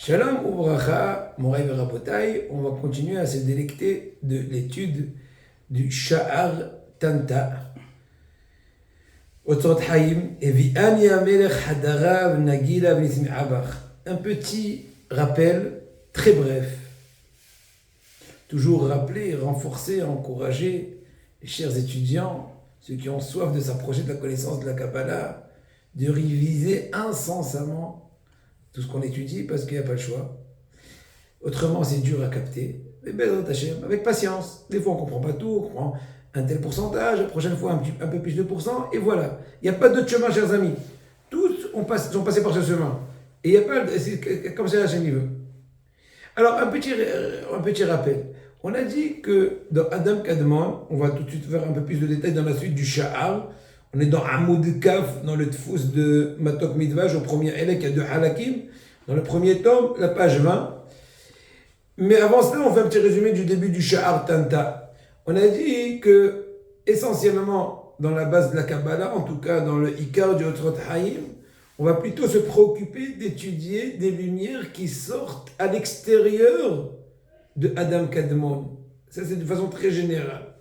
Shalom Ouvracha, Moray Verabotai, on va continuer à se délecter de l'étude du Sha'ar Tanta. Otzot Haïm, et Vi'ani Amelech Hadarav Nagila V'Nismi Abach. Un petit rappel très bref. Toujours rappeler, renforcer, encourager les chers étudiants, ceux qui ont soif de s'approcher de la connaissance de la Kabbalah, de réviser incessamment tout ce qu'on étudie parce qu'il n'y a pas le choix. Autrement, c'est dur à capter. Mais ben, avec patience. Des fois, on ne comprend pas tout, on comprend un tel pourcentage, la prochaine fois, un peu plus de pourcent, et voilà. Il n'y a pas d'autre chemin, chers amis. Tous sont passés par ce chemin. Et il n'y a pas, c'est comme ça, Hachem veut. Alors, un petit rappel. On a dit que dans Adam Kadmon, on va tout de suite faire un peu plus de détails dans la suite du Sha'ar. On est dans Amoud Kaf, dans le Tfous de Matok Midvash, au premier Elek, il y a deux Halakim. Dans le premier tome, la page 20. Mais avant cela, on fait un petit résumé du début du Sha'ar Tanta. On a dit que, essentiellement, dans la base de la Kabbalah, en tout cas dans le Ikar du Otzot Haïm, on va plutôt se préoccuper d'étudier des lumières qui sortent à l'extérieur de Adam Kadmon. Ça, c'est de façon très générale.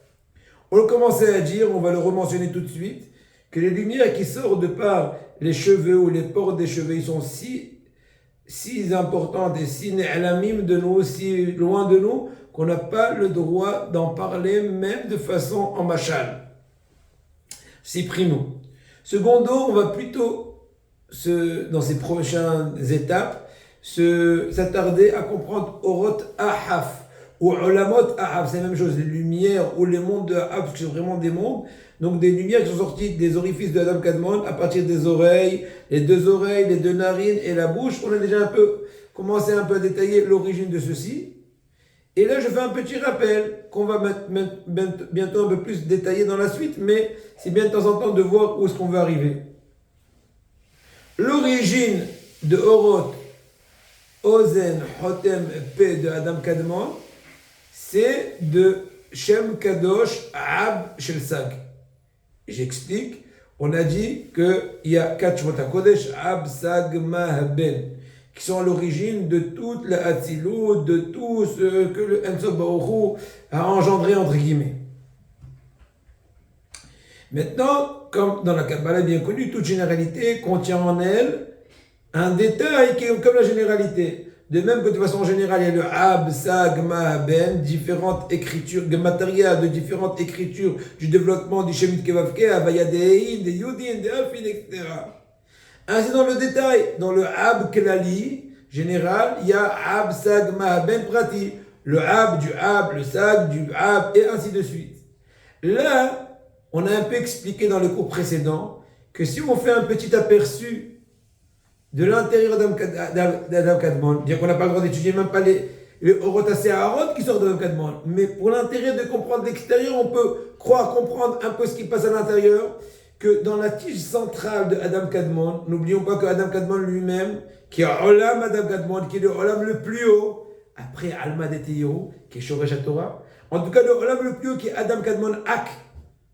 On le commençait à dire, on va le rementionner tout de suite, que les lumières qui sortent de par les cheveux ou les pores des cheveux, ils sont si importantes et si ne'alamim de nous, si loin de nous, qu'on n'a pas le droit d'en parler, même de façon en machal. C'est primo. Secondo, on va plutôt, dans ces prochaines étapes, s'attarder à comprendre Orot Ahaf ou Olamot Ahaf, c'est la même chose, les lumières ou les mondes de Ahaf, c'est vraiment des mondes, donc des lumières qui sont sorties des orifices de Adam Kadmon à partir des oreilles, les deux narines et la bouche. On a déjà commencé à détailler l'origine de ceci. Et là, je fais un petit rappel qu'on va bientôt un peu plus détailler dans la suite, mais c'est bien de temps en temps de voir où est-ce qu'on veut arriver. L'origine de Orot, Ozen, Hotem, P de Adam Kadmon, c'est de Shem Kadosh Ab Shel Sag. J'explique. On a dit qu'il y a 4 Shemot HaKodesh, Ab, Sag, Mah, Ben, qui sont à l'origine de toute la Hatzilut, de tout ce que le En Sof Baruch Hu a engendré, entre guillemets. Maintenant, comme dans la Kabbalah bien connue, toute généralité contient en elle un détail qui est comme la généralité. De même que de façon générale, il y a le Ab, Sag, Ma, Ben, différentes écritures, Gemateria, de différentes écritures du développement du Shemit Kevavke, Avaya des Yudin, des Afin, etc. Ainsi, dans le détail, dans le Ab Klali, général, il y a Ab, Sag, Ma, Ben, Prati. Le Ab du Ab, le Sag du Ab, et ainsi de suite. Là, on a un peu expliqué dans le cours précédent que si on fait un petit aperçu de l'intérieur d'Adam Kadmon, dire qu'on n'a pas le droit d'étudier même pas les Orot Aaron qui sortent d'Adam Kadmon, mais pour l'intérêt de comprendre l'extérieur, on peut comprendre un peu ce qui passe à l'intérieur, que dans la tige centrale de Adam Kadmon, n'oublions pas que Adam Kadmon lui-même, qui est Olam Adam Kadmon, qui est le Olam le plus haut, après Alma de Tehiru, qui est Shoresh HaTorah, en tout cas le Olam le plus haut qui est Adam Kadmon Ak,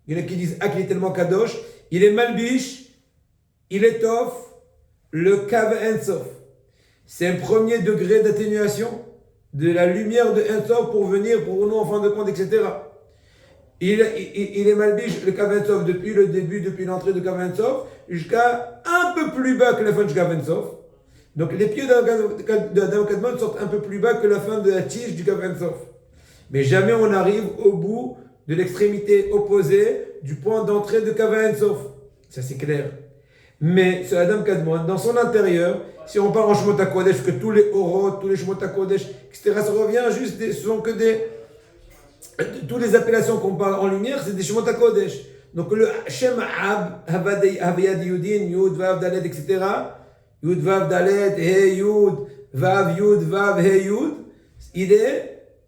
il y en a qui disent Ak, il est tellement Kadosh, il est Malbish, il est Tof, le Kav Ensof. C'est un premier degré d'atténuation de la lumière de Ensof pour venir pour nous en fin de compte, etc. Il est Malbish, le Kav Ensof, depuis le début, depuis l'entrée de Kav Ensof, jusqu'à un peu plus bas que la fin de Kav Ensof. Donc les pieds d'Adam Kadmon sortent un peu plus bas que la fin de la tige du Kav Ensof. Mais jamais on arrive au bout de l'extrémité opposée du point d'entrée de Kav Ensof. Ça c'est clair. Mais ce Adam Kadmon, dans son intérieur, si on parle en Shemot HaKodesh, que tous les Orot, tous les Shemot HaKodesh, etc., ça revient juste, ce sont que toutes les appellations qu'on parle en lumière, c'est des Shemot HaKodesh. Donc le Shem Ab, Havayad Yudin, Yud, Vav, Dalet, etc., Yud, Vav, Dalet, He, Yud, Vav, He, Yud,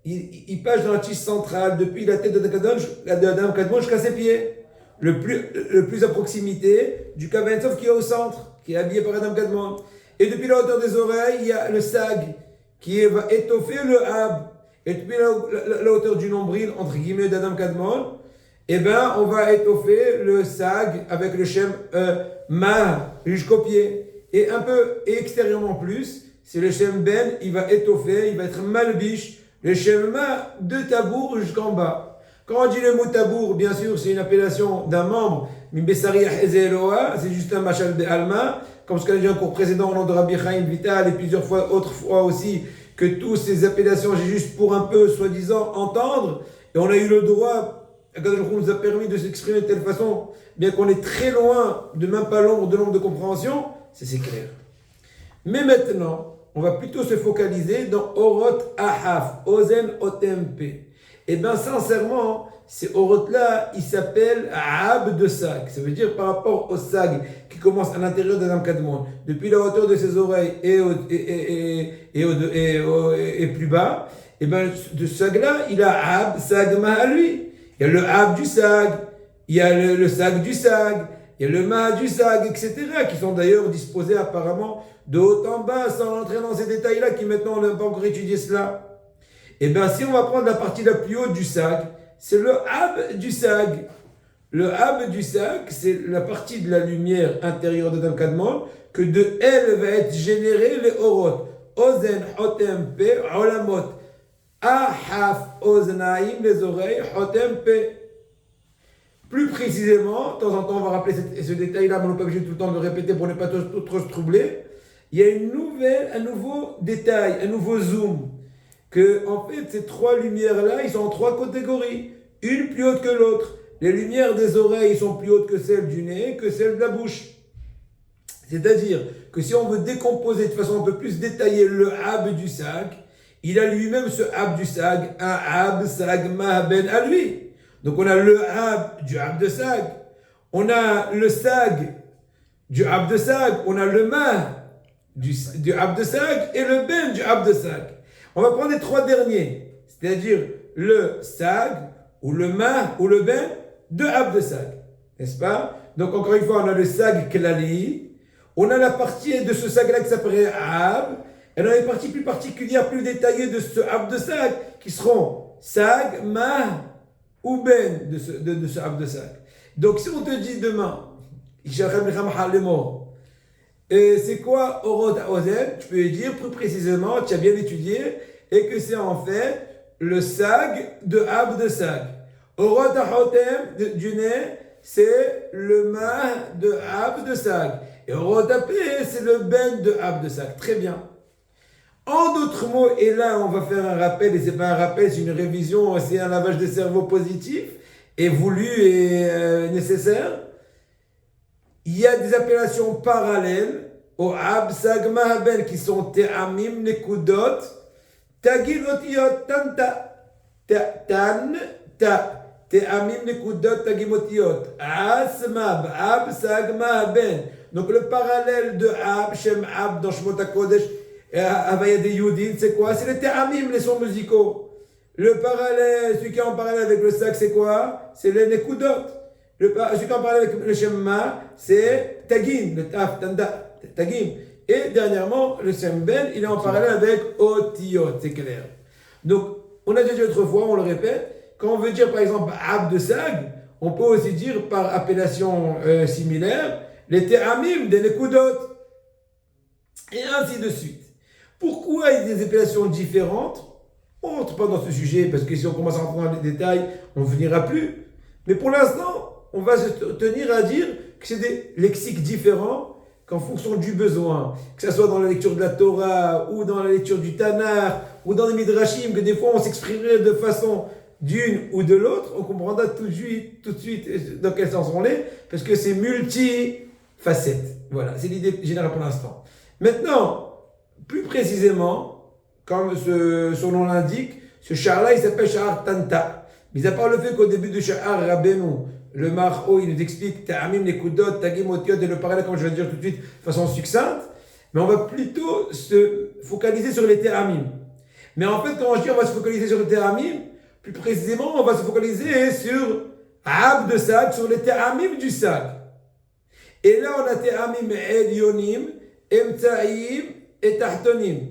il passe dans la tige centrale, depuis la tête d'Adam Kadmon jusqu'à ses pieds. Le plus à proximité du Kav Ensof qui est au centre, qui est habillé par Adam Kadmon. Et depuis la hauteur des oreilles, il y a le Sag qui va étoffer le Ab. Et depuis la hauteur du nombril, entre guillemets, d'Adam Kadmon, on va étoffer le Sag avec le Shem Ma jusqu'au pied. Et un peu extérieurement plus, c'est le Shem Ben, il va étoffer, il va être malbiche, le Shem Ma de Tabour jusqu'en bas. Quand on dit le mot Tabour, bien sûr, c'est une appellation d'un membre, mais Bessariah Ezeloa, c'est juste un machal de Alma, comme ce qu'on a dit en cours précédent au nom de Rabbi Chaim Vital et plusieurs fois, autres fois aussi, que toutes ces appellations, j'ai juste pour un peu, soi-disant, entendre, et on a eu le droit, Akadosh Baruch Hu nous a permis de s'exprimer de telle façon, bien qu'on est très loin de même pas l'ombre de l'ombre de compréhension, c'est clair. Mais maintenant, on va plutôt se focaliser dans Orot Ahaf, Ozen Otempe. Et bien sincèrement, ces Orot-là, ils s'appellent Ab de Sag. Ça veut dire par rapport au Sag qui commence à l'intérieur d'Adam Kadmon, depuis la hauteur de ses oreilles et plus bas, et bien de Sag-là, il a Ab, Sag, Ma à lui. Il y a le Ab du Sag, il y a le Sag du Sag, il y a le Ma du Sag, etc., qui sont d'ailleurs disposés apparemment de haut en bas, sans rentrer dans ces détails-là, qui maintenant on n'a pas encore étudié cela. Et bien si on va prendre la partie la plus haute du Sag, c'est le Ab du Sag. Le Ab du Sag, c'est la partie de la lumière intérieure de Adam Kadmon, que de elle va être générée les Orot. Ozen, Hotem, Pe, Olamot. Ahaf, Oznaim, les oreilles, Hotem, Pe. Plus précisément, de temps en temps, on va rappeler ce détail-là, mais on n'est pas obligé tout le temps de le répéter pour ne pas trop se troubler. Il y a un nouveau détail, un nouveau zoom. Que, en fait, ces trois lumières-là, ils sont en trois catégories. Une plus haute que l'autre. Les lumières des oreilles sont plus hautes que celles du nez, que celles de la bouche. C'est-à-dire que si on veut décomposer de façon un peu plus détaillée le Ab du Sag, il a lui-même ce Ab du Sag, un Ab, Sag, Ma, Ben à lui. Donc on a le Ab du Ab de Sag, on a le Sag du Ab de Sag, on a le Ma du Ab de Sag et le Ben du Ab de Sag. On va prendre les trois derniers, c'est-à-dire le Sag ou le Ma ou le Ben de Ab de Sag, n'est-ce pas? Donc encore une fois, on a le Sag Klali, on a la partie de ce Sag-là qui s'appelle Ab, et on a les parties plus particulières, plus détaillées de ce Ab de Sag qui seront Sag, Ma ou Ben de ce Ab de Sag. Donc si on te dit demain, c'est quoi Orot Ozen? Tu peux lui dire plus précisément, tu as bien étudié, et que c'est en fait le Sag de Ab de Sag. Orot Hotem du nez, c'est le Ma de Ab de Sag. Et Orot Pe, c'est le Ben de Ab de Sag. Très bien. En d'autres mots, et là on va faire un rappel, et c'est pas un rappel, c'est une révision, c'est un lavage de cerveau positif, et voulu et nécessaire. Il y a des appellations parallèles au Ab, Sag, Ma, Ben qui sont Te'amim, Nekudot, Tagil, Otiot, Tanta, Tan, Ta, Te'amim, Nekudot, Tagim, Otiot, Asmab, Ab, Sag, Ma, Ben. Donc le parallèle de Ab, Shem Ab dans Shmot HaKodesh, Havaya des Yudin, c'est quoi? C'est les Te'amim, les sons musicaux. Le parallèle, celui qui est en parallèle avec le Sag, c'est quoi? C'est les Nekudot. Celui qui en parle avec le Shemma, c'est Tagim, le Taf, Tanda, Tagim. Et dernièrement, le Shem Ben, il est en parallèle avec Otiot, c'est clair. Donc, on a déjà dit autrefois, on le répète, quand on veut dire par exemple Ab de Sag, on peut aussi dire par appellation similaire, les Te'amim des Nekudot. Et ainsi de suite. Pourquoi il y a des appellations différentes? On ne rentre pas dans ce sujet, parce que si on commence à rentrer dans les détails, on ne finira plus. Mais pour l'instant, on va se tenir à dire que c'est des lexiques différents qu'en fonction du besoin, que ce soit dans la lecture de la Torah, ou dans la lecture du Tanakh, ou dans les Midrashim, que des fois on s'exprimerait de façon d'une ou de l'autre, on comprendra tout de suite dans quel sens on est, parce que c'est multi-facettes. Voilà, c'est l'idée générale pour l'instant. Maintenant, plus précisément, comme son nom l'indique, ce char-là, il s'appelle Sha'ar Tanta. Mis à part le fait qu'au début de Sha'ar Rabbeinu, le Mar'o, il nous explique Ta'amim, Nekudot, Tagim, Otiot, et le parallèle, comme je vais le dire tout de suite, de façon succincte. Mais on va plutôt se focaliser sur les Ta'amim. Mais en fait, quand je dis on va se focaliser sur les Ta'amim, plus précisément, on va se focaliser sur Ab de Sag, sur les Ta'amim du Sag. Et là, on a Ta'amim Elyonim, Emtsaïm et Tahtonim.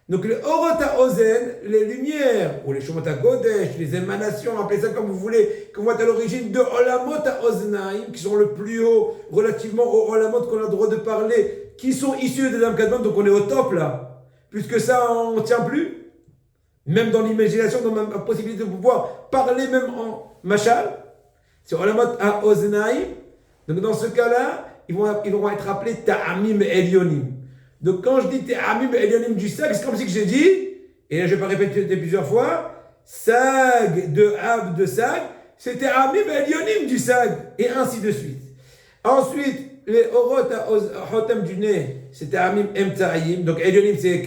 Donc les Orot HaOzen, les lumières, ou les Shemot HaKodesh, les émanations, appelez ça comme vous voulez, qu'on voit à l'origine de Olamot HaOznaim, qui sont le plus haut relativement aux Olamot qu'on a le droit de parler, qui sont issus de l'Am Kadmon, donc on est au top là. Plus que ça, on ne tient plus. Même dans l'imagination, dans la possibilité de pouvoir parler même en machal. C'est Olamat ha-oznaim. Donc dans ce cas-là, ils vont être appelés ta'amim elyonim. Donc quand je dis ta'amim elyonim du sag, c'est comme si j'ai dit, et là je vais pas répéter plusieurs fois, sag de ab de sag, c'est ta'amim elyonim du sag, et ainsi de suite. Ensuite, les orot ha-hotem du nez, c'est ta'amim emta'im. Donc elyonim c'est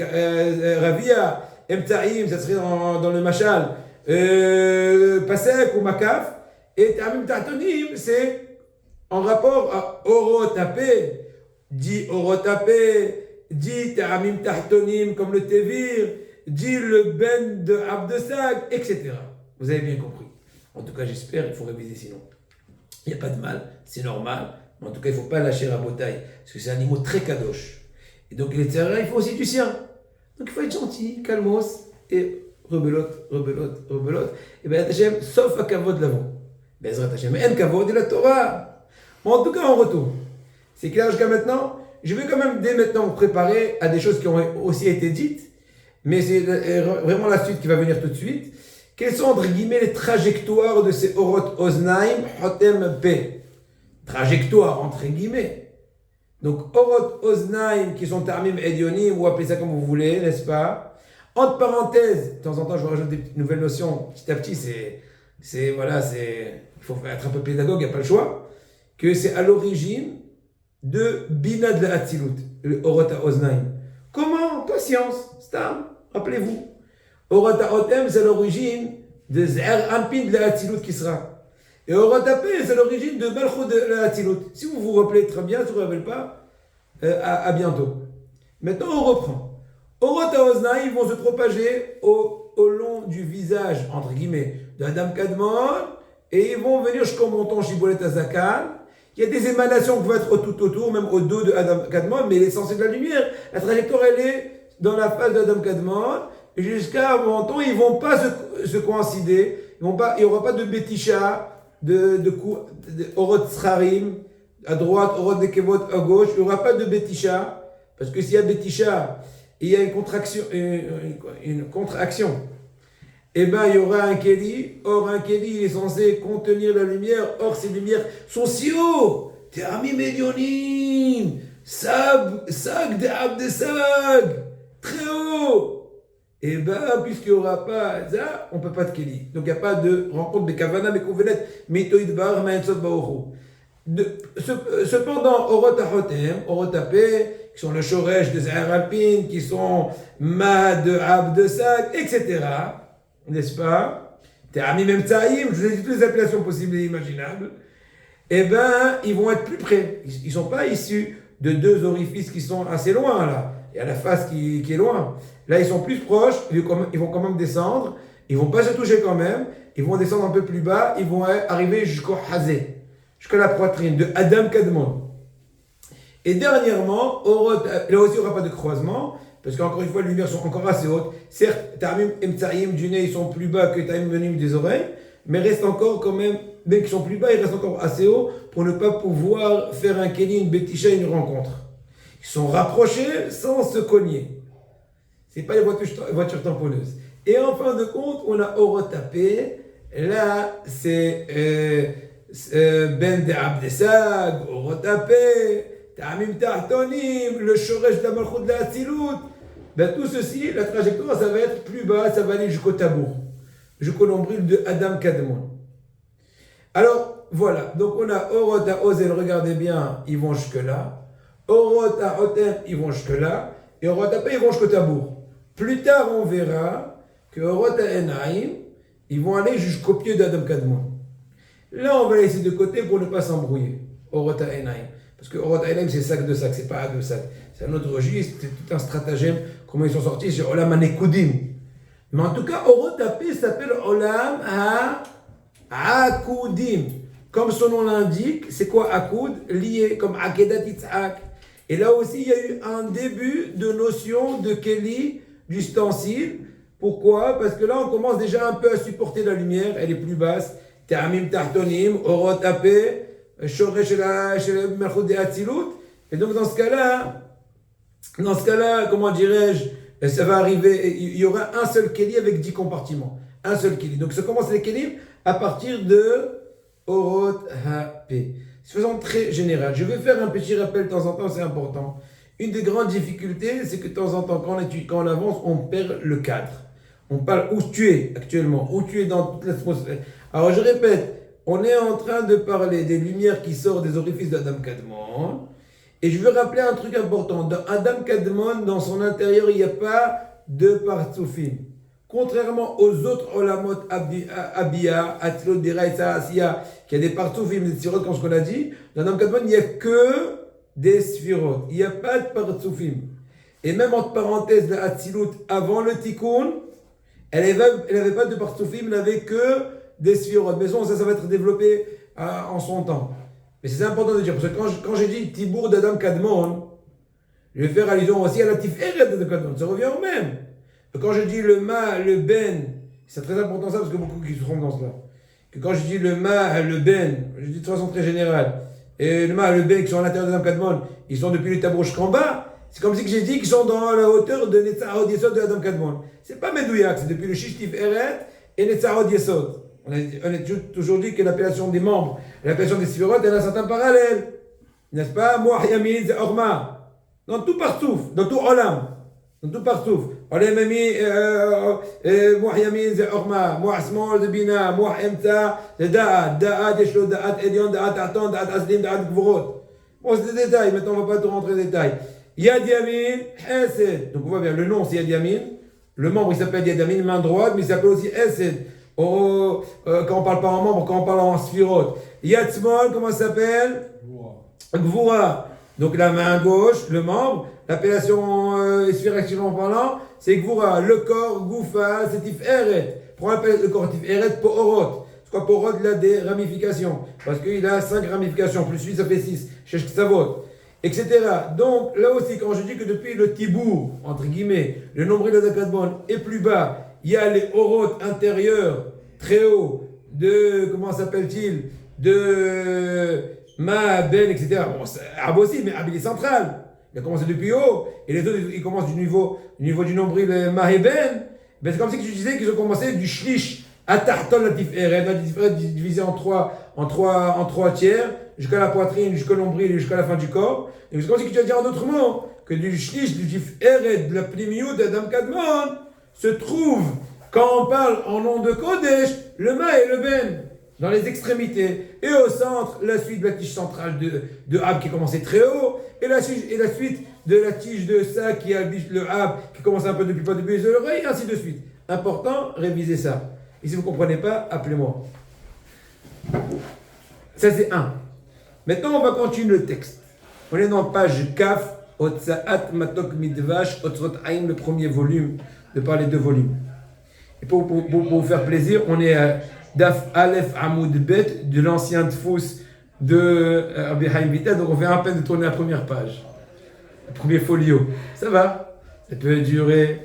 ravia, emta'im ça serait dans le machal, pasek ou makaf. Et ta'amim ta'tonim, c'est en rapport à orotapé, dit orotapé, dit ta'amim ta'tonim comme le tevir, dit le ben de abdesag, etc. Vous avez bien compris. En tout cas, j'espère, il faut réviser sinon. Il n'y a pas de mal, c'est normal. Mais en tout cas, il ne faut pas lâcher la bataille, parce que c'est un animal très kadosh. Et donc, les terrains, il faut aussi du sien. Donc, il faut être gentil, calmos, et rebelote. Et bien, Hachem, sauf à kavod l'avant. Bezrat Hashem, en kavod et la Torah. Bon, en tout cas, on retourne. C'est clair jusqu'à maintenant. Je vais quand même dès maintenant me préparer à des choses qui ont aussi été dites, mais c'est vraiment la suite qui va venir tout de suite. Quelles sont, entre guillemets, les trajectoires de ces orot oznaim hotem p? Trajectoire, entre guillemets. Donc, orot oznaim, qui sont tarmim edionim, ou appelez ça comme vous voulez, n'est-ce pas? Entre parenthèses, de temps en temps, je rajoute des petites nouvelles notions. Petit à petit, il faut être un peu pédagogue, il n'y a pas le choix. Que c'est à l'origine de Bina de la Hatzilut, le Orota Oznaim. Comment? Patience, Stam, rappelez-vous. Orota Otem, c'est l'origine de Zer Ampin de la Hatzilut qui sera. Et Orota P, c'est l'origine de Malchut de la Hatzilut. Si vous vous rappelez très bien, si vous ne vous rappelez pas, à bientôt. Maintenant, on reprend. Orota Oznaim vont se propager au long du visage, entre guillemets, de Adam Kadmon, et ils vont venir jusqu'au menton Shibolet Azakan. Il y a des émanations qui vont être tout autour, même au dos de Adam Kadmon, mais l'essentiel de la lumière, la trajectoire, elle est dans la face d'Adam Kadmon, et jusqu'à un menton, ils ne vont pas se coïncider, il n'y aura pas de Betisha, de Orot Srarim, à droite, Orot Nekevot à gauche, il n'y aura pas de Betisha, parce que s'il y a Betisha, et il y a une contraction, eh bien, il y aura un Kéli. Or, un Kéli, il est censé contenir la lumière. Or, ces lumières sont si haut. Termim Elyonim. Sag de Abdesag. Très haut. Eh bien, puisqu'il n'y aura pas ça, on ne peut pas de Kéli. Donc, il n'y a pas de rencontre de Kavana, mais Kouvenet, Mitoïd Bar, Maensot Baoru. Cependant, Orot Ahotem, Orot Apé, qui sont le Shoresh de Zahar Alpin, qui sont Ma de Abdesag, etc. N'est-ce pas? Ta'amim Emtsaïm, je vous ai dit toutes les appellations possibles et imaginables. Eh bien, ils vont être plus près. Ils ne sont pas issus de deux orifices qui sont assez loin, là. Il y a la face qui est loin. Là, ils sont plus proches, ils vont quand même descendre. Ils ne vont pas se toucher quand même. Ils vont descendre un peu plus bas. Ils vont arriver jusqu'au Hazé, jusqu'à la poitrine de Adam Kadmon. Et dernièrement, là aussi, il n'y aura pas de croisement. Parce qu'encore une fois, les lumières sont encore assez hautes. Certes, Ta'amim Emtsaïm du nez, ils sont plus bas que Ta'amim Venim des oreilles, mais restent encore quand même, même qu'ils sont plus bas, ils restent encore assez hauts pour ne pas pouvoir faire un Kéli, une Betisha, une rencontre. Ils sont rapprochés sans se cogner. Ce n'est pas les voitures tamponneuses. Et en fin de compte, on a Orotapé. Là, c'est Ben de Abdesag, Orotapé. Ta'amim Ta'tonim, le Shoresh de la Malchut de la Hatzilut. Ben, tout ceci, la trajectoire, ça va être plus bas, ça va aller jusqu'au tabour, jusqu'au nombril de Adam Kadmon. Alors, voilà. Donc, on a Orot à Ozel, regardez bien, ils vont jusque-là. Orot à Hotem, ils vont jusque-là. Et Orot à Pé, ils vont jusqu'au tabour. Plus tard, on verra que Orot à Enaim, ils vont aller jusqu'au pied d'Adam Kadmon. Là, on va laisser de côté pour ne pas s'embrouiller. Orot à Enaim. Parce que Orot Haïlem, c'est sac de sac, c'est pas de sac. C'est un autre registre, c'est tout un stratagème, comment ils sont sortis, c'est Olam HaNekudim. Mais en tout cas, Orot Apé s'appelle Olam HaAkudim. Comme son nom l'indique, c'est quoi Akud? Lié, comme Akedat Yitzhak. Et là aussi, il y a eu un début de notion de Kéli, d'ustensile. Pourquoi? Parce que là, on commence déjà un peu à supporter la lumière, elle est plus basse. Ta'amim Tahtonim, Orot Apé. Shoresh chez le Malchut de Hatzilut. Et donc dans ce cas-là, comment dirais-je, Et ça va arriver, il y aura un seul keli avec 10 compartiments. Un seul keli. Donc ça commence les kelim à partir de Orot Ha-P. De façon très générale. Je vais faire un petit rappel de temps en temps, c'est important. Une des grandes difficultés, c'est que de temps en temps, quand on avance, on perd le cadre. On parle où tu es actuellement, où tu es dans toute l'atmosphère. Alors je répète, on est en train de parler des lumières qui sortent des orifices d'Adam Kadmon. Et je veux rappeler un truc important. Dans Adam Kadmon, dans son intérieur, il n'y a pas de partsoufim. Contrairement aux autres olamot Abia, Atlot, Dira, Asiya, qui a des partsoufim, des sphirot, comme ce qu'on a dit, dans Adam Kadmon, il n'y a que des sphirot. Il n'y a pas de partsoufim. Et même entre parenthèses, la Atzilut, avant le Tikkun, elle n'avait pas de partsoufim, elle n'avait que des sphirot. Mais ça va être développé en son temps. Mais c'est important de dire, parce que quand j'ai dit Tibour d'Adam Kadmon, je vais faire allusion aussi à la Tiferet d'Adam Kadmon, ça revient au même. Et quand je dis le Ma, le Ben, c'est très important ça, parce que beaucoup qui se trompent dans cela. Que quand je dis le Ma, le Ben, je dis de façon très générale, et le Ma, le Ben qui sont à l'intérieur d'Adam Kadmon, ils sont depuis le tabouche qu'en bas, c'est comme si j'ai dit qu'ils sont dans la hauteur de Netzahod Yesod de Adam Kadmon. C'est pas Medouyak, c'est depuis le Shish Tiferet et Netzahod Yesod. On a toujours dit que l'appellation des membres, l'appellation des Sphirot, elle a un certain parallèle. N'est-ce pas? Mouah Yamin, c'est Orma. Dans tout partouf, dans tout Olam. Dans tout partouf. Olam Ami, Mouah Yamin, c'est Orma. Mouah Smol, c'est Bina. Mouah Emta, c'est Da'at. Da'at, Yeshlo, Da'at, Edion, Da'at, Aton, Da'at, Aslim, Da'at, Gvorot. Bon, c'est des détails. Maintenant, on ne va pas tout rentrer dans les détails. Yad Yamin, Esed. Donc, on voit bien, le nom, c'est Yad Yamin. Le membre, il s'appelle Yad Yamin, main droite, mais il s'appelle aussi Esed. Quand on parle pas en membre, quand on parle en sphirot. Yad Smol, comment ça s'appelle? Gvura. Donc la main gauche, le membre, l'appellation sphérativement parlant, c'est Gvura. Le corps, Goufa, c'est Tiferet. Pourquoi on appelle le corps Tiferet? Poorot. C'est quoi Poorot? Il a des ramifications. Parce qu'il a 5 ramifications. Plus 8, ça fait 6. Chesh Ksavot. Etc. Donc là aussi, quand je dis que depuis le Tibour, entre guillemets, le nombril de Kadmon est plus bas, il y a les orotes intérieurs très hauts de, comment s'appelle-t-il, de Ma, Ben, etc. Bon, Ab aussi, mais Ab il est central. Il a commencé depuis haut, et les autres, ils commencent du niveau du nombril Ma et Ben. Ben c'est comme si je disais qu'ils ont commencé du Shlish à Tarton, la Tiferet divisé en trois tiers, jusqu'à la poitrine, jusqu'au nombril, jusqu'à la fin du corps. Et c'est comme si tu vas dire en d'autres mots, que du Shlish, du Tiferet, de la Plimiout d'Adam Kadmon, se trouve, quand on parle en nom de Kodesh, le Ma et le Ben, dans les extrémités. Et au centre, la suite de la tige centrale de Ab qui commençait très haut, et la suite de la tige de Sa qui a le Ab qui commence un peu depuis pas depuis de l'oreille, et ainsi de suite. Important, révisez ça. Et si vous ne comprenez pas, appelez-moi. Ça c'est un. Maintenant, on va continuer le texte. On est dans page Kaf, Otsaat Matok Midvash, Otsrot Haïm, le premier volume, de par les 2 volumes. Et pour vous faire plaisir, on est à Daf Aleph Amoud Bet, de l'ancien Tfous de Rabbi Haïm Vital, donc on fait à peine de tourner la première page. Le premier folio. Ça va? Ça peut durer.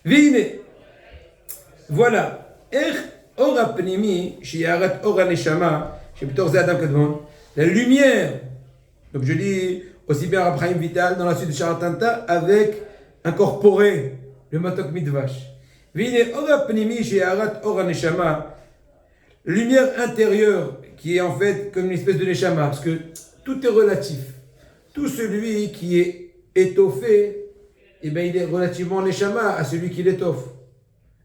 Vine. Voilà. Ora Pnimi, Shiarat Ora Neshama, Sheptor Zadam Kadmon. La lumière. Donc je lis aussi bien Rabbi Haïm Vital dans la suite de Sharatanta avec incorporé le Matok Midvash. Vine Ora Pnimi, Shiarat Ora Neshama. Lumière intérieure qui est en fait comme une espèce de neshama, parce que tout est relatif. Tout celui qui est étoffé, eh bien, il est relativement neshama à celui qui l'étoffe.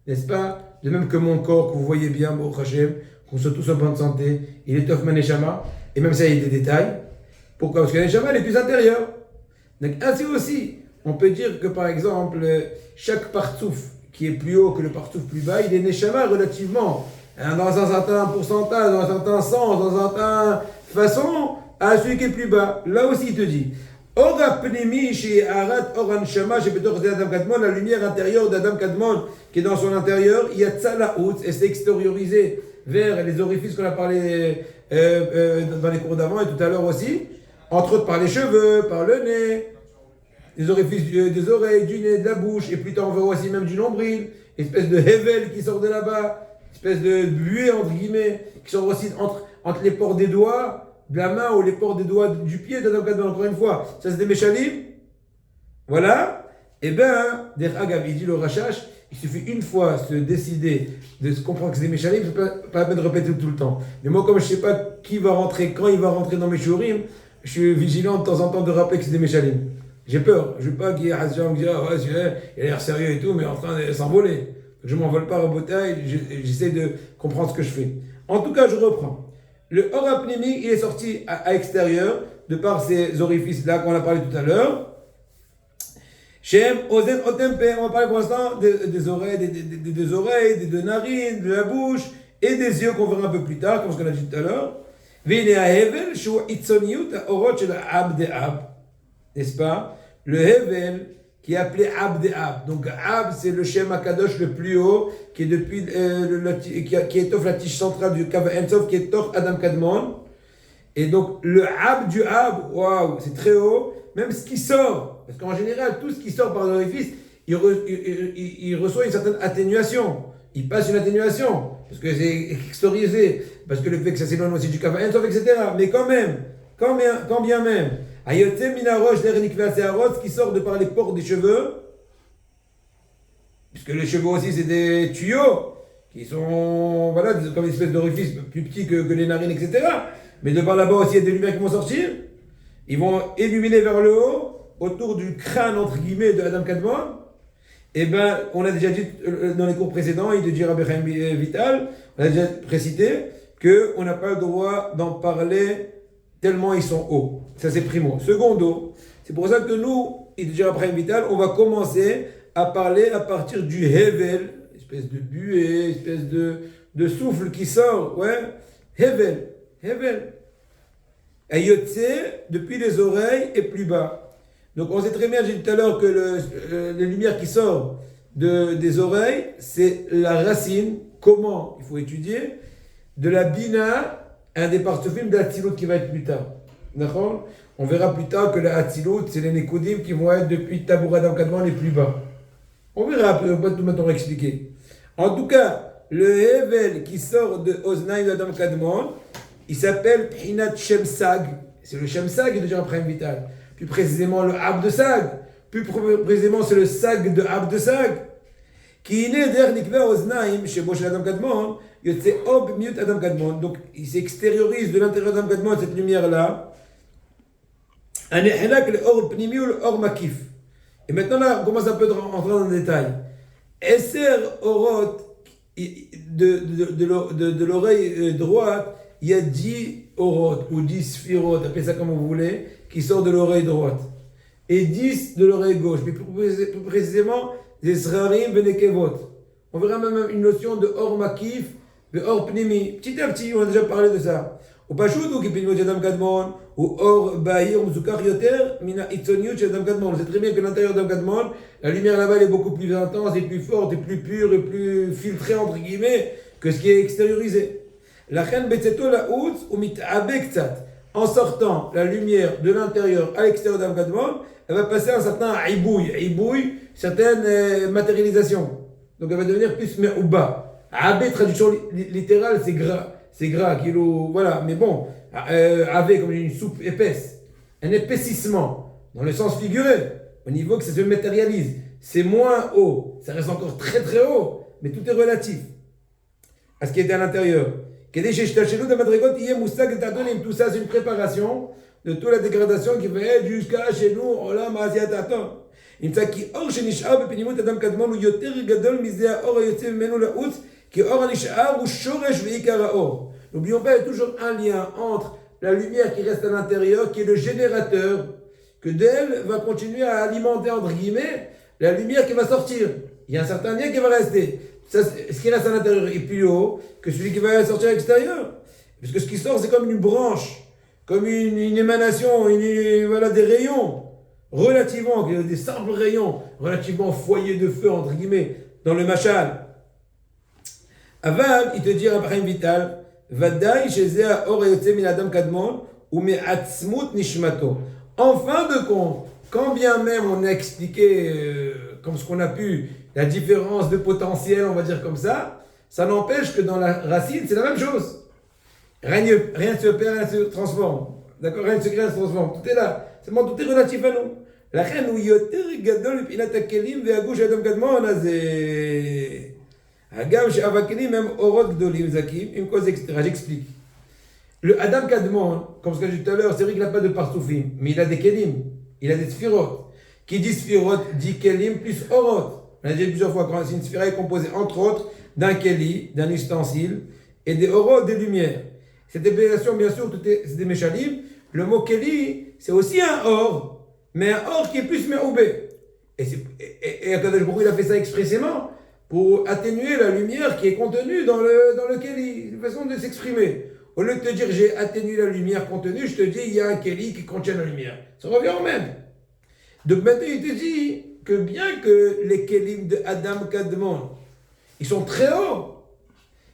N'est-ce pas? De même que mon corps, que vous voyez bien, Baruch Hashem, qu'on soit tous en bonne santé, il étoffe ma neshama, et même ça, il y a des détails. Pourquoi? Parce que la neshama, elle est plus intérieure. Donc, ainsi aussi, on peut dire que par exemple, chaque partsouf qui est plus haut que le partsouf plus bas, il est neshama relativement. Dans un certain pourcentage, dans un certain sens, dans une certaine façon, à celui qui est plus bas. Là aussi, il te dit Ora Pnimi chez Arat Oran Shama chez Petor Adam Kadmon, la lumière intérieure d'Adam Kadmon qui est dans son intérieur, il y a Tzalaout, et c'est extériorisé vers les orifices qu'on a parlé dans les cours d'avant et tout à l'heure aussi, entre autres par les cheveux, par le nez, les orifices des oreilles, du nez, de la bouche, et plus tard on verra aussi même du nombril, espèce de hevel qui sort de là-bas. Espèce de buée entre guillemets qui sont aussi entre les pores des doigts de la main ou les pores des doigts du pied d'Adam Kadmon. Encore une fois, ça c'est des méchalim. Voilà. Eh bien, Agab, il dit le Rachash, il suffit une fois se décider de se comprendre que c'est des Meshalim, c'est pas la peine de répéter tout le temps. Mais moi, comme je ne sais pas qui va rentrer, quand il va rentrer dans mes shurim, je suis vigilant de temps en temps de rappeler que c'est des Meshalim. J'ai peur. Je ne veux pas qu'il y ait Hashem qui dit, ah ouais, il a l'air sérieux et tout, mais en train de s'envoler. Je ne m'envole pas au bataille, j'essaie de comprendre ce que je fais. En tout cas, je reprends. Le Or Apnimi, il est sorti à l'extérieur, de par ces orifices-là qu'on a parlé tout à l'heure. Shem, Ozen, Otempe, on va parler pour l'instant des oreilles, des oreilles, des deux narines, de la bouche et des yeux qu'on verra un peu plus tard, comme ce qu'on a dit tout à l'heure. Vine a Hevel, Shu Itzoniut, Orot Shel Abde Ab. N'est-ce pas? Le Hevel, qui est appelé Abde Ab. Donc Ab, c'est le Shem Akadosh le plus haut, qui est depuis, qui étoffe la tige centrale du Kav Ensof, qui étoffe Adam Kadmon. Et donc le Ab du Ab, waouh, c'est très haut. Même ce qui sort, parce qu'en général, tout ce qui sort par l'orifice, il reçoit une certaine atténuation. Il passe une atténuation, parce que c'est extériorisé, parce que le fait que ça s'éloigne aussi du Kav Ensof, etc. Mais quand même, quand bien même, Ayote Minarosh Dernikva Seharot, qui sort de par les pores des cheveux, puisque les cheveux aussi c'est des tuyaux, qui sont, voilà, comme une espèce d'orifice plus petit que les narines, etc. Mais de par là-bas aussi, il y a des lumières qui vont sortir. Ils vont illuminer vers le haut, autour du crâne, entre guillemets, de Adam Kadmon. Eh bien, on a déjà dit dans les cours précédents, il te dit Rabbi Chaim Vital, on a déjà précité qu'on n'a pas le droit d'en parler tellement ils sont hauts. Ça, c'est primo. Secondo, c'est pour ça que nous, il te dit Rabbi Chaim Vital, on va commencer à parler à partir du Hevel, espèce de buée, espèce de souffle qui sort, ouais, Hevel. Et Yotse, depuis les oreilles et plus bas. Donc on sait très bien, j'ai dit tout à l'heure, que les lumières qui sortent des oreilles, c'est la racine, comment, il faut étudier, de la Bina, un des parstophiles de l'Atzilut qui va être plus tard. D'accord? On verra plus tard que la Atzilut, c'est les Nekodim qui vont être depuis Tabour Adam Kadmon les plus bas. On verra, on va tout maintenant expliquer. En tout cas, le Hevel qui sort de Oznaï d'Adam Kadmon, il s'appelle Phinat Shemsag. C'est le Shemsag de Rabbi Chaim Vital. Plus précisément le Abd Sag. Plus précisément c'est le Sag de Abd Sag. Qui est né der Nikva Oznaim chez Bosh Adam Kadmon. Yotse Ob Miut Adam Kadmon. Donc il s'extériorise de l'intérieur d'Adam Kadmon cette lumière-là. Un Ehelak le Or Pnimi ou le Or Makif. Et maintenant là on commence un peu à rentrer dans le détail. Esser Orot de l'oreille droite. Il y a 10 orot ou 10 sphirotes, appelez ça comme vous voulez, qui sortent de l'oreille droite. Et 10 de l'oreille gauche, mais plus précisément, des srarim benekevot. On verra même une notion de or makif, de or pnimi. Petit à petit, on a déjà parlé de ça. Ou pashut ou kipinot Adam Kadmon, ou or bahir ou zukar yoter, mina itzoniut chez Adam Kadmon. On sait très bien que l'intérieur d'Adam Kadmon, la lumière là-bas elle est beaucoup plus intense, et plus forte, et plus pure, et plus filtrée, entre guillemets, que ce qui est extériorisé. En sortant la lumière de l'intérieur à l'extérieur d'Adam Kadmon, elle va passer un certain ibouille, certaine matérialisation. Donc elle va devenir plus me'ouba. Abé, traduction littérale, c'est gras, kilo, voilà. Mais bon, abé comme une soupe épaisse, un épaississement, dans le sens figuré, au niveau que ça se matérialise. C'est moins haut, ça reste encore très très haut, mais tout est relatif à ce qui est à l'intérieur. Tout ça, c'est une préparation de toute la dégradation qui va être jusqu'à chez nous, Olam Asiat Atom. N'oublions pas, il y a toujours un lien entre la lumière qui reste à l'intérieur, qui est le générateur, que d'elle va continuer à alimenter, entre guillemets, la lumière qui va sortir. Il y a un certain lien qui va rester. Ça, ce qui reste à l'intérieur est plus haut que celui qui va sortir à l'extérieur. Parce que ce qui sort, c'est comme une branche, comme une émanation, voilà, des rayons, relativement, des simples rayons, relativement foyer de feu, entre guillemets, dans le machal. Aval, il te dit Rabbi Chaim Vital, Vadaï shezeh or yotze min Adam Kadmon ou me'atzmut nishmato. En fin de compte, quand bien même on a expliqué, comme ce qu'on a pu, la différence de potentiel, on va dire comme ça n'empêche que dans la racine, c'est la même chose. Rien ne se perd, rien ne se transforme. D'accord? Rien ne se crée, rien ne se transforme. Tout est là. Seulement, tout est relatif à nous. לכן הוא יותר גדול מבחינת הכלים והגוש האדם קדמון, אז הגם שאב הכלים הם אורות גדולים זכים, עם כל זה, j'explique. Le Adam Kadmon, comme ce que j'ai dit tout à l'heure, c'est vrai qu'il n'a pas de partoufim, mais il a des kelim, il a des sphirot. Qui dit sphirot dit kelim plus orot. On a dit plusieurs fois que une sphira est composée entre autres d'un keli, d'un ustensile, et des orot, des lumières. Cette appellation, bien sûr, c'est des méchalim. Le mot keli, c'est aussi un or, mais un or qui est plus me'oubé. Et Akadosh Baruch Hu, il a fait ça expressément pour atténuer la lumière qui est contenue dans le keli. C'est une façon de s'exprimer. Au lieu de te dire j'ai atténué la lumière contenue, je te dis il y a un keli qui contient la lumière. Ça revient au même. Donc maintenant il te dit que bien que les kelim de Adam Kadmon, ils sont très hauts,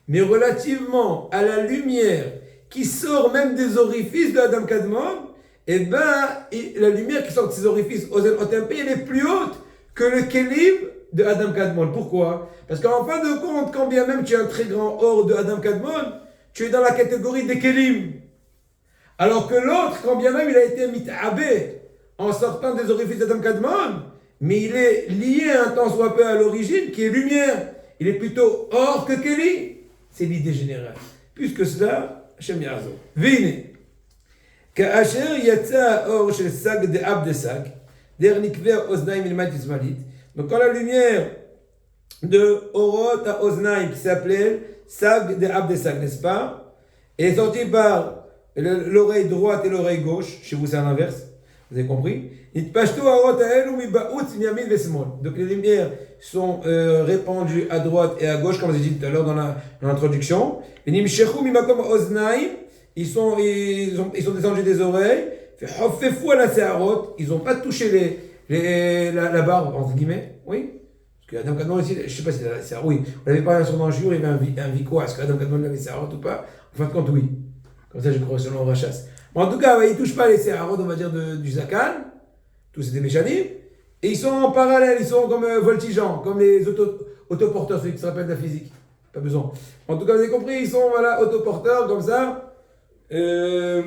mais relativement à la lumière qui sort même des orifices de Adam Kadmon, eh ben la lumière qui sort de ces orifices Ozen Otempé, elle est plus haute que le kelim de Adam Kadmon. Pourquoi? Parce qu'en fin de compte, quand bien même tu as un très grand or de Adam Kadmon, tu es dans la catégorie des kelim. Alors que l'autre, quand bien même il a été mit'abé en sortant des orifices d'Adam Kadmon, mais il est lié un tant soit peu à l'origine qui est lumière. Il est plutôt or que keli. C'est l'idée générale. Plus que cela, Hashem Ya'azor. Vine. Ka'asher yatsa or shel sag de ab de sag, der nikver oznaim ilmat ismalit. Donc quand la lumière de Orot à Oznaim qui s'appelait Sag de Abdesag, n'est-ce pas? Elle est sortie par l'oreille droite et l'oreille gauche. Chez vous, c'est l'inverse. Vous avez compris? Donc les lumières sont répandues à droite et à gauche, comme j'ai dit tout à l'heure dans l'introduction. Ils sont descendus des oreilles. Ils n'ont pas touché la barbe, entre guillemets. Oui? Adam Kadmon aussi, je ne sais pas si c'est oui. On avait parlé sur un jour, il y avait un Viko, est-ce qu'Adam Kadmon avait Séharot ou pas? En fin de compte, oui. Comme ça, je crois, selon Rachas. Mais en tout cas, il ne touche pas les Séharot, on va dire, du Zakan. Tous ces méchanim. Et ils sont en parallèle, ils sont comme voltigeants, comme les autoporteurs, ceux qui se rappellent de la physique. Pas besoin. En tout cas, vous avez compris, ils sont, voilà, autoporteurs, comme ça. Ils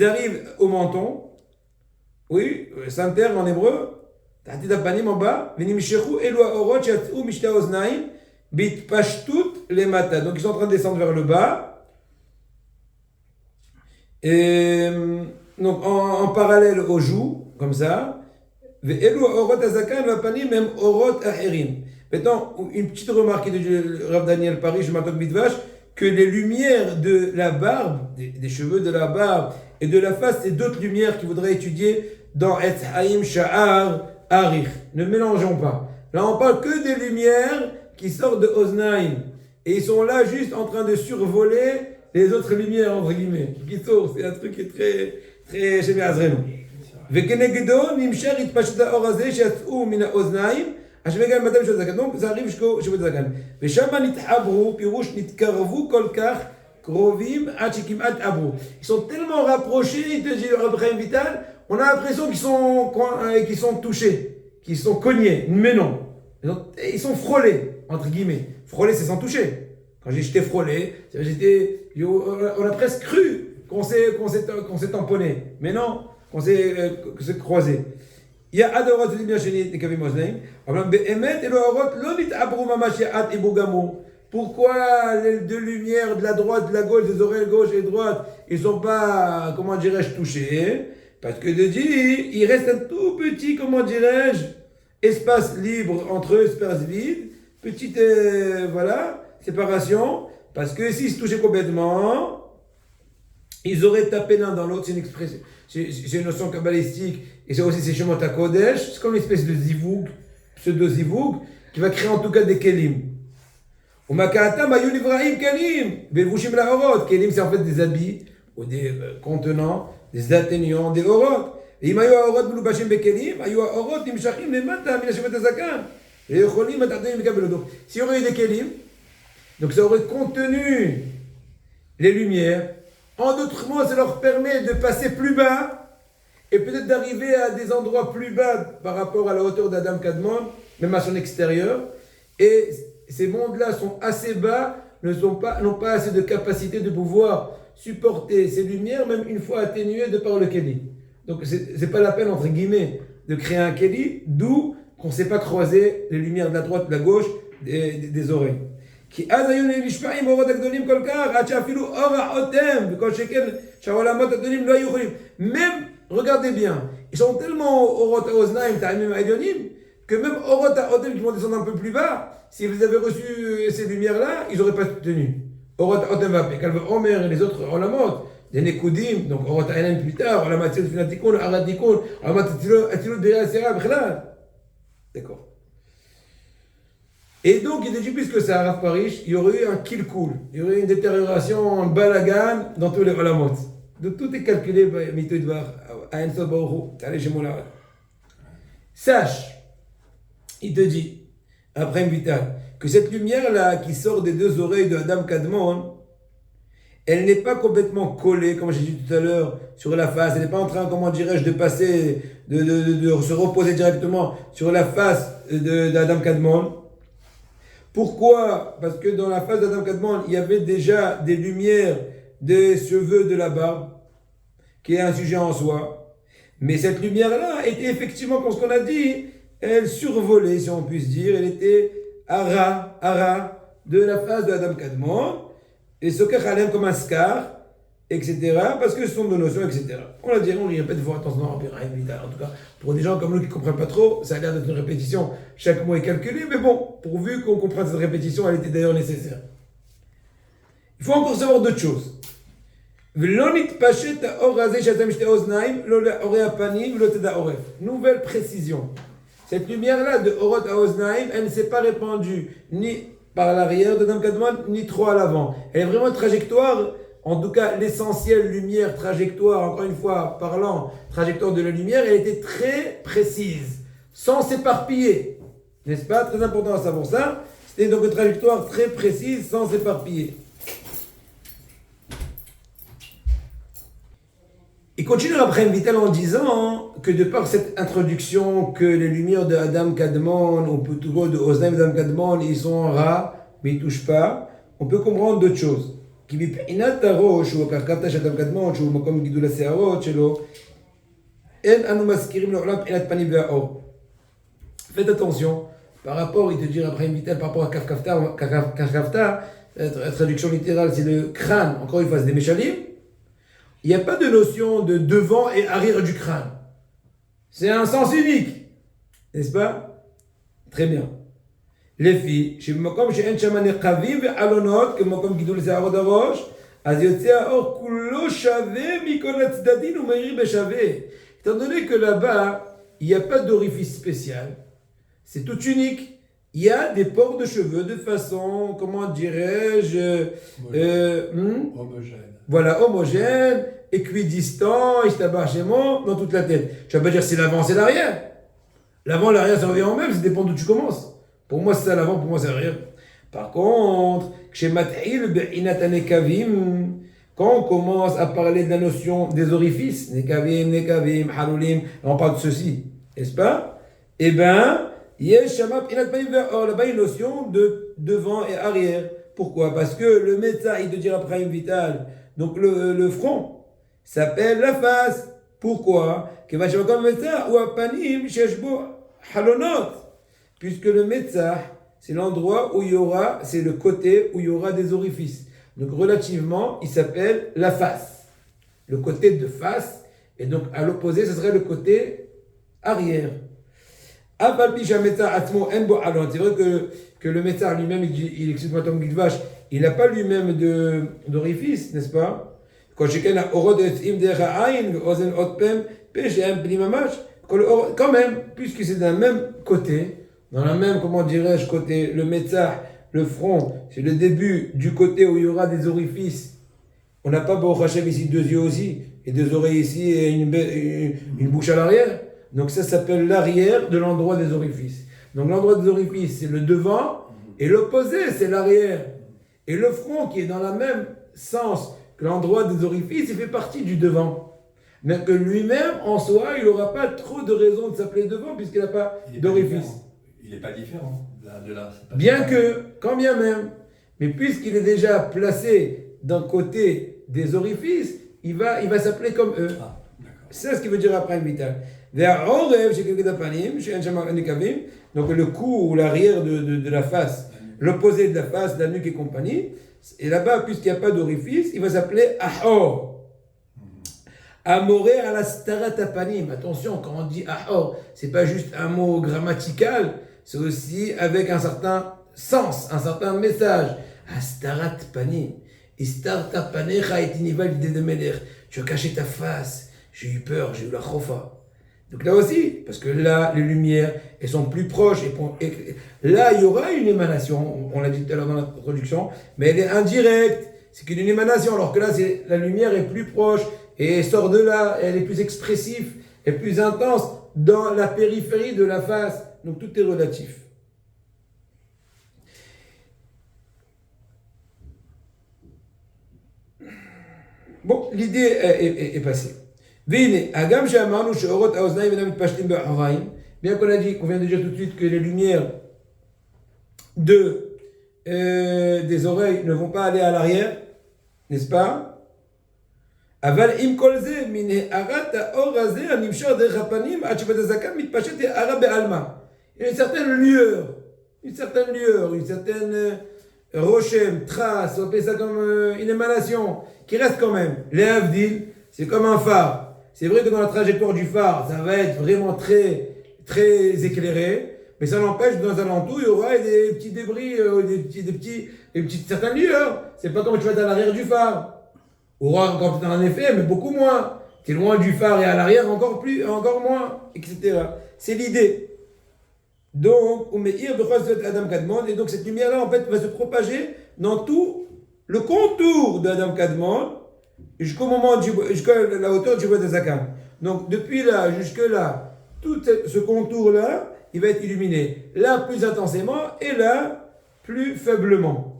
arrivent au menton. Oui, Santer en hébreu. תחתית הפנים הבא, ונמשכו אלו האורות שיצאו משתי האוזניים בהתפשטות למטה. Donc ils sont en train de descendre vers le bas. Donc en parallèle aux joues, comme ça. ואלו האורות הזקן והפנים הם אורות אחרים. Maintenant, une petite remarque de Rav Daniel Paris, je m'appelle Midvash, que les lumières de la barbe, des cheveux de la barbe et de la face, c'est d'autres lumières qu'il faudrait étudier dans Et Haïm Sha'ar Arich. Ne mélangeons pas. Là, on parle que des lumières qui sortent de Oznaim. Et ils sont là juste en train de survoler les autres lumières, entre guillemets. C'est un truc qui est très, très chez Azreno. וכנגדו נמשך התפשט האור הזה שיצאו מן האוזניים, אשר מגיע למטה בשביל הזקן. donc זה arrive jusqu'au cheveux de הזקן. ושם נתחברו, פירוש נתקרבו כל כך קרובים עד שכמעט עברו. Ils sont tellement rapprochés, il te dit le Reb Chaim Vital, on a l'impression qu'ils sont touchés, qu'ils sont cognés, mais non. Ils sont frôlés, entre guillemets. Frôlés, c'est sans toucher. Quand j'étais frôlé, on a presque cru qu'on s'est tamponné. Mais non, qu'on s'est croisé. Il y a Adorot, c'est bien chez les Kavim Osnaim. Be'emet et le Horot, l'onit abru mamash ya'at ibu gamur. Pourquoi les deux lumières de la droite, de la gauche, des oreilles gauche et droite, ils ne sont pas, comment dirais-je, touchés? Parce que de dire, il reste un tout petit, comment dirais-je, espace libre entre eux, espace vide, petite, voilà, séparation. Parce que s'ils se touchaient complètement, ils auraient tapé l'un dans l'autre. C'est une expression, c'est une notion kabbalistique, et c'est aussi Shemot HaKodesh. C'est comme une espèce de zivoug, pseudo-zivoug, qui va créer en tout cas des kelim. Umakaatam ayu livraim kelim, velvushim laorot. Kelim, c'est en fait des habits, ou des contenants, des atténuants, des orot. Et אם היו האורות מלובשים בכלים, היו האורות נמשכים למטה מן השבט הזקן. ויכולים התחתונים לקבל. Donc, s'il y aurait eu des kelim, donc ça aurait contenu les lumières. En d'autres mots, ça leur permet de passer plus bas et peut-être d'arriver à des endroits plus bas par rapport à la hauteur d'Adam Kadmon, même à son extérieur. Et ces mondes-là sont assez bas, n'ont pas assez de capacité de pouvoir supporter ces lumières, même une fois atténuées de par le Kéli. Donc c'est pas la peine, entre guillemets, de créer un Keli, d'où qu'on ne sait pas croiser les lumières de la droite, de la gauche, des oreilles. כי אז היו נשפעים אורות הגדולים כל כך, עד שאפילו אור האוטם, וכל שכן שהעולמות הגדולים לא היו יכולים. Même, regardez bien, ils sont tellement אורות האוזניים, טעמים העליונים, que même אורות האוטם qui vont descendre un peu plus bas, si vous avez reçu ces lumières-là, ils n'auraient pas tenu. אורות האוטם והפקל ועומר, les autres עולמות, des נקודים, donc אורות העיניים plus tard, עולם הצילות לפני התיקון, ערד תיקון, עולם הצילות בריאה הסירה בכלל. D'accord. Et donc, il dit plus que ça, Rav Parish, il y aurait eu un kill-cool, il y aurait eu une détérioration, un balagan dans tous les olamot. Donc tout est calculé par Mito Idvar, à Enso Baruch, allez chez Moula. Sache, il te dit, après un vital, que cette lumière-là qui sort des deux oreilles de Adam Kadmon, elle n'est pas complètement collée, comme j'ai dit tout à l'heure, sur la face. Elle n'est pas en train, comment dirais-je, de passer, de se reposer directement sur la face d'Adam Kadmon. Pourquoi? Parce que dans la face d'Adam Kadmon, il y avait déjà des lumières des cheveux de la barbe, qui est un sujet en soi. Mais cette lumière-là était effectivement, comme ce qu'on a dit, elle survolait, si on puisse dire. Elle était ara de la face d'Adam Kadmon. Et ce qu'elle comme un scar, etc. Parce que ce sont des notions, etc. On l'a dit, on y répète, il faut attention, en tout cas, pour des gens comme nous qui ne comprennent pas trop, ça a l'air d'être une répétition, chaque mot est calculé, mais bon, pourvu qu'on comprenne cette répétition, elle était d'ailleurs nécessaire. Il faut encore savoir d'autres choses. Nouvelle précision. Cette lumière-là de Orot Haoznaim, elle ne s'est pas répandue ni par l'arrière de Adam Kadmon, ni trop à l'avant. Elle est vraiment une trajectoire, en tout cas l'essentielle lumière, trajectoire, encore une fois, parlant, trajectoire de la lumière, elle était très précise, sans s'éparpiller. N'est-ce pas? Très important à savoir ça. C'était donc une trajectoire très précise, sans s'éparpiller. Il continue après Vital en disant que de par cette introduction que les lumières de Adam Kadmon, ou plutôt de Oznaim d'Adam Kadmon, ils sont en ras, mais ils ne touchent pas, on peut comprendre d'autres choses. Faites attention, par rapport, il te dit après Vital, par rapport à Kafkafta, la traduction littérale, c'est le crâne, encore une fois, c'est des méchalim. Il n'y a pas de notion de devant et arrière du crâne. C'est un sens unique. N'est-ce pas? Très bien. Les filles, comme chez Enchaman Kavim et Alonot, comme Gidul Zahar d'Arosh, Aziotzea Or Kulo Shave Mikolat Tzadin ou Meiri Beshave. Étant donné que là-bas, il n'y a pas d'orifice spécial, c'est tout unique. Il y a des pores de cheveux de façon, comment dirais-je, homogène. Voilà, homogène, équidistant, istabachement, dans toute la tête. Tu vas pas dire c'est l'avant, c'est l'arrière. L'avant, l'arrière, ça revient en même, ça dépend d'où tu commences. Pour moi, c'est ça l'avant, pour moi, c'est l'arrière. Par contre, quand on commence à parler de la notion des orifices, nekavim, halulim, on parle de ceci, n'est-ce pas? Eh bien, là-bas une notion de devant et arrière. Pourquoi? Parce que le médecin, il te dira Prime Vital, donc le front, s'appelle la face. Pourquoi? Puisque le médecin, c'est l'endroit où il y aura, c'est le côté où il y aura des orifices. Donc relativement, il s'appelle la face. Le côté de face, et donc à l'opposé, ce serait le côté arrière. C'est vrai que le médecin lui-même, il explique maintenant qu'il vache, il n'a pas lui-même d'orifice, n'est-ce pas? Quand même, puisque c'est d'un même côté, dans la même, comment dirais-je, côté, le médecin, le front, c'est le début du côté où il y aura des orifices. On n'a pas, Baruch Hashem, ici 2 yeux aussi, et 2 oreilles ici, et une bouche à l'arrière. Donc ça s'appelle l'arrière de l'endroit des orifices. Donc l'endroit des orifices, c'est le devant, et l'opposé, c'est l'arrière. Et le front, qui est dans le même sens que l'endroit des orifices, il fait partie du devant. Mais que lui-même, en soi, il n'aura pas trop de raison de s'appeler devant, puisqu'il n'a pas d'orifice. Il n'est pas différent de là. Bien que, quand bien même, mais puisqu'il est déjà placé d'un côté des orifices, il va s'appeler comme eux. Ah, d'accord. C'est ce qui veut dire après vital. Donc le cou ou l'arrière de la face, l'opposé de la face, la nuque et compagnie. Et là-bas, puisqu'il n'y a pas d'orifice, il va s'appeler Ahor. Amoré à la staratapanim. Attention, quand on dit Ahor, c'est pas juste un mot grammatical, c'est aussi avec un certain sens, un certain message. Astarat panim. Istarta panecha et inival de melech. Tu as caché ta face. J'ai eu peur, j'ai eu la khofa. Donc là aussi, parce que là, les lumières, elles sont plus proches. Et là, il y aura une émanation, on l'a dit tout à l'heure dans l'introduction, mais elle est indirecte. C'est qu'une émanation, alors que là, la lumière est plus proche et elle sort de là, elle est plus expressive, elle est plus intense dans la périphérie de la face. Donc tout est relatif. Bon, l'idée est passée. Bien qu'on a dit, qu'on vient de dire tout de suite que les lumières des oreilles ne vont pas aller à l'arrière, n'est-ce pas? Il y a une certaine lueur, une certaine rochem, trace, on appelle ça comme une émanation qui reste quand même. Les avdil, c'est comme un phare. C'est vrai que dans la trajectoire du phare, ça va être vraiment très, très éclairé, mais ça n'empêche que dans un alentour, il y aura des petits débris, des petites certaines lueurs. C'est pas comme tu vas être à l'arrière du phare. Il y aura encore un effet, mais beaucoup moins. Tu es loin du phare et à l'arrière encore moins, etc. C'est l'idée. Donc, et donc cette lumière-là, en fait, va se propager dans tout le contour d'Adam Kadmon, jusqu'à la hauteur du Bois Zakan. Donc, depuis là, jusque là, tout ce contour-là, il va être illuminé. Là, plus intensément, et là, plus faiblement.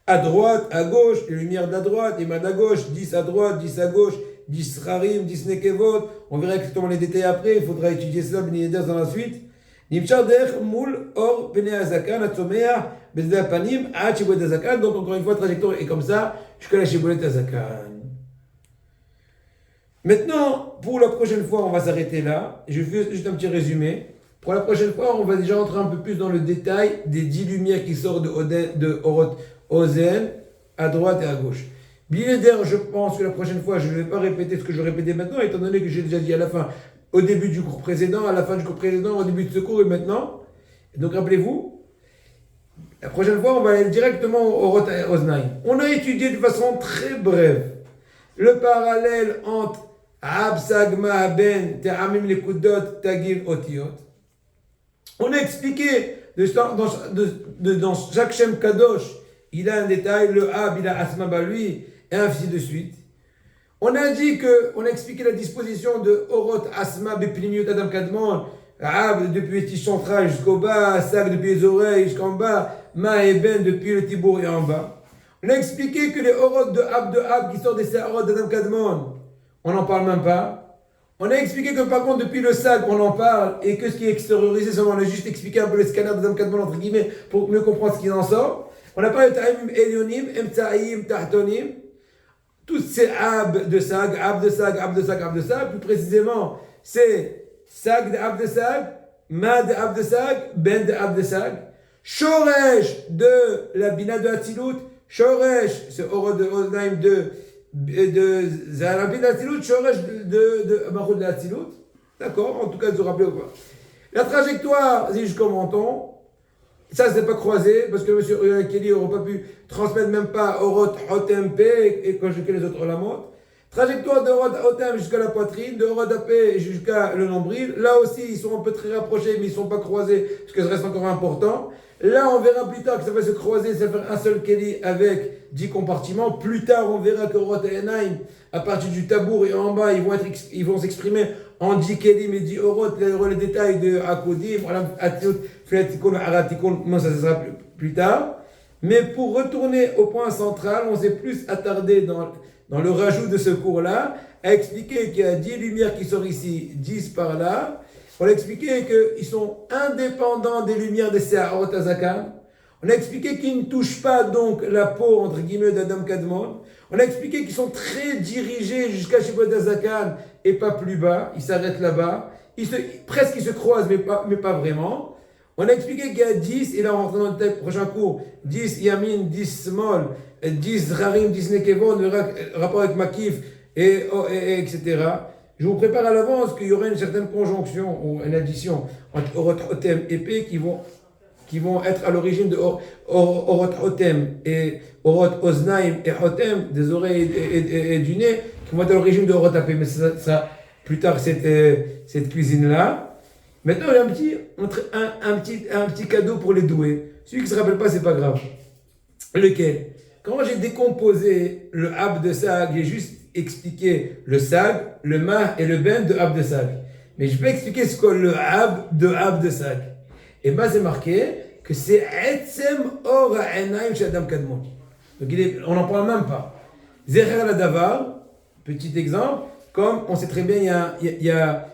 À droite, à gauche, les lumières de la droite, les mains de la gauche, 10 à droite, 10 à gauche, 10 rarim, 10 nekevot. On verra exactement les détails après, il faudra étudier cela dans la suite. Donc encore une fois, la trajectoire est comme ça, jusqu'à la Shibolet Azakan. Maintenant, pour la prochaine fois, on va s'arrêter là. Je fais juste un petit résumé. Pour la prochaine fois, on va déjà entrer un peu plus dans le détail des 10 lumières qui sortent de Orot Ozen, à droite et à gauche. D'ailleurs, je pense que la prochaine fois, je ne vais pas répéter ce que je répétais maintenant, étant donné que j'ai déjà dit à la fin, au début du cours précédent, à la fin du cours précédent, au début de ce cours et maintenant. Et donc rappelez-vous, la prochaine fois, on va aller directement au Orot Oznaï. On a étudié de façon très brève le parallèle entre Absag Ma'aben, Te'amim Lekudot, Tagil Otiot. On a expliqué dans chaque Shem Kadosh, il a un détail, le Ab, il a Asma Balui, et ainsi de suite. On a expliqué la disposition de Orot Asma Bepliniyut Adam Kadmon, Ab depuis le tige central jusqu'au bas, Sag depuis les oreilles jusqu'en bas, Ma et Ben depuis le tibour et en bas. On a expliqué que les Orot de Ab qui sortent des Orot d'Adam Kadmon, on n'en parle même pas. On a expliqué que par contre depuis le Sag on en parle et que ce qui est extériorisé, on a juste expliqué un peu le scanner d'Adam Kadmon entre guillemets pour mieux comprendre ce qui en sort. On a parlé de Ta'imim Elyonim, Emta'im, Tahtonim, tous ces Ab de Sag, plus précisément, c'est Sag de Ab de Sag, Ma de Ab de Sag, Ben de Ab de Sag, Shoresh de la Bina de Hatzilut, Shoresh, c'est Orot de Oznaim de Zarabin de Hatzilut, Shoresh de Mahmoud de Hatzilut. D'accord, en tout cas, vous vous rappelez ou pas. La trajectoire, c'est jusqu'au menton. Ça, c'est pas croisé, parce que M. Kelly n'aurait pas pu transmettre même pas Orot Hotem P et quand je fais les autres lamot. Trajectoire de Orot Hotem jusqu'à la poitrine, de Orot AP jusqu'à le nombril. Là aussi, ils sont un peu très rapprochés, mais ils ne sont pas croisés, parce que ça reste encore important. Là, on verra plus tard que ça va se croiser, ça va faire un seul Kelly avec 10 compartiments. Plus tard, on verra que Orot et Enaim, à partir du tabour et en bas, ils vont s'exprimer en 10 Kelly, mais 10 Orot, les détails de Akodim, Atiout, Fletikon, Aratikon, ça sera plus tard. Mais pour retourner au point central, on s'est plus attardé dans le rajout de ce cours-là, à expliquer qu'il y a 10 lumières qui sortent ici, 10 par là. On a expliqué qu'ils sont indépendants des lumières des Seharot Azakan. On a expliqué qu'ils ne touchent pas donc la peau, entre guillemets, d'Adam Kadmon. On a expliqué qu'ils sont très dirigés jusqu'à Shibot Azakan et pas plus bas. Ils s'arrêtent là-bas. Presque ils se croisent, mais pas vraiment. On a expliqué qu'il y a 10, et là on rentre dans le prochain cours, 10 Yamin, 10 Smol, 10 Rarim, 10 Nekevon, le rapport avec Makif, etc. Je vous prépare à l'avance qu'il y aura une certaine conjonction ou une addition entre Orot Hotem et P qui vont être à l'origine de Orot Hotem et Orot Oznaim et Hotem, des oreilles et du nez, qui vont être à l'origine de Orot AP. Mais ça plus tard, cette cuisine-là. Maintenant, il y a un petit cadeau pour les doués. Celui qui ne se rappelle pas, c'est pas grave. Lequel? Quand j'ai décomposé le Ab de Sag, j'ai juste expliqué le Sag, le Ma et le Ben de Ab de Sag. Mais je peux expliquer ce qu'est le Ab de Sag. Et bien, c'est marqué que c'est Etzem Or Ha'enaim chez Adam Kadmon. Donc, on n'en parle même pas. Zecher la Davar, petit exemple, comme on sait très bien, il y a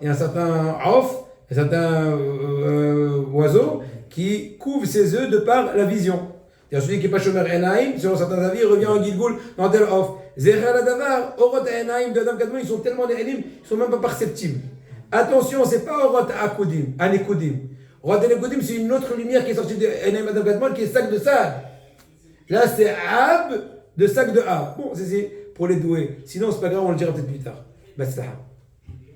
un certain off, un certain oiseau qui couvre ses œufs de par la vision. Celui qui n'est pas Shomer Enaim, selon certains avis, il revient en Gilgoul dans tel off. Zecher la Davar, Orot Enaim de Adam Kadmon, ils sont tellement des Elim, ils ne sont même pas perceptibles. Attention, ce n'est pas Orot Anekudim. Orot Anekudim, c'est une autre lumière qui est sortie de Enaim Adam Kadmon, qui est sac de Sag. Là, c'est Ab de sac de Ab. Bon, c'est pour les doués. Sinon, c'est pas grave, on le dira peut-être plus tard. Basta.